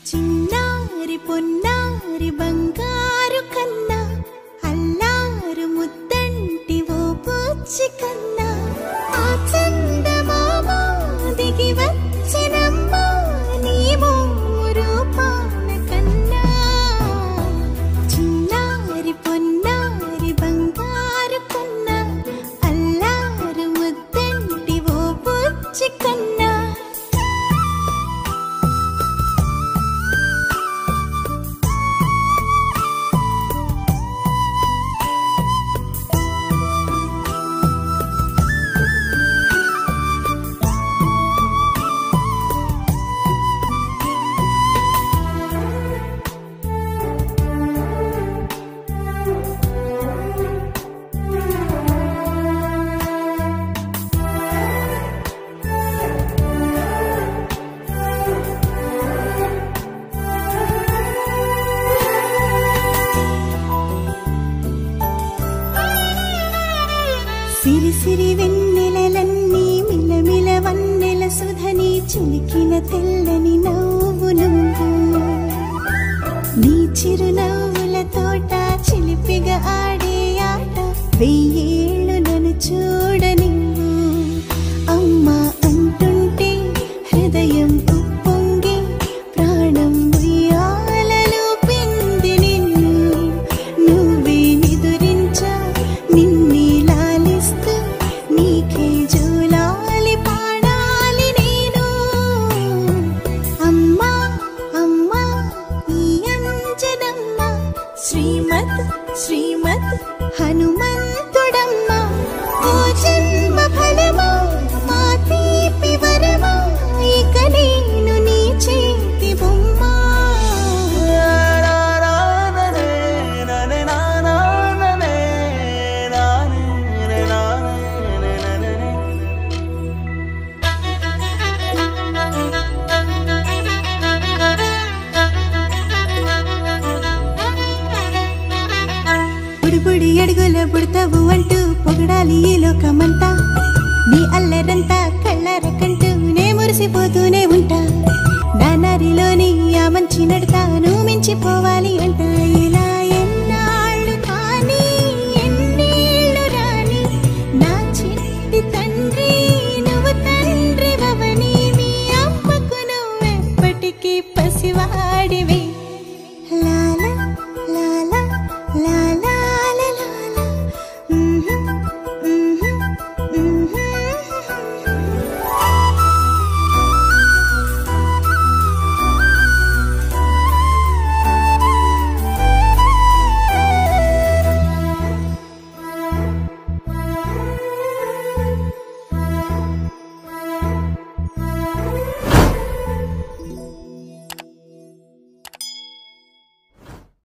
చిన్నారి పొన్నారి బంగారు కన్నా అల్లారు ముద్దంటి ఓ పూచి కన్నా ఆ చందమామ దిగి వచ్చినమ్మా నీ రూపాన కన్నా చిన్నారి పొన్నారి బంగారు కన్నా అల్లారు ముద్దంటి ఓ పూచి కన్నా సిరి సిరి వెన్నెలలన్నీ మిలమిల వన్నెల సుధని చిలికిన తెల్లని నవ్వు నువ్వు నీ చిరునవ్వుల తోట చిలిపిగా ఆడే ఆట వెయ్యేళ్ళు నన్ను చూడనివ్వు అమ్మా అంటుంటే హృదయం ఉప్పొంగి ప్రాణం ఉయ్యాలలో పిండి నిన్ను నువ్వే నిదురించా నిన్నే నీకే జోలాలి పాడాలి నేను అమ్మా అమ్మా ఈ అంజనమ్మ శ్రీమత్ శ్రీమత్ హనుమంతుడమ్మ ఓ జన్మ ఫలమా మా తీపి వరమా ఇక నేను నీ చేతి బొమ్మ బుడి అడుగుల బుడతావు అంటూ పొగడాలి ఈ లోకమంతా నీ అల్లరంతా కళ్ళారకంటూ నే మురిసిపోతూనే ఉంటా దానారిలోని ఆ మంచి నడతా నువ్వు మించిపోవాలి అంట ఇలా ఎన్నాళ్ళు కానీ ఎన్నేళ్ళు రాని నా చిట్టి తండ్రి నువ్వు తండ్రి వవని మీ అమ్మకు నువ్వెప్పటికీ పసివాడివి లా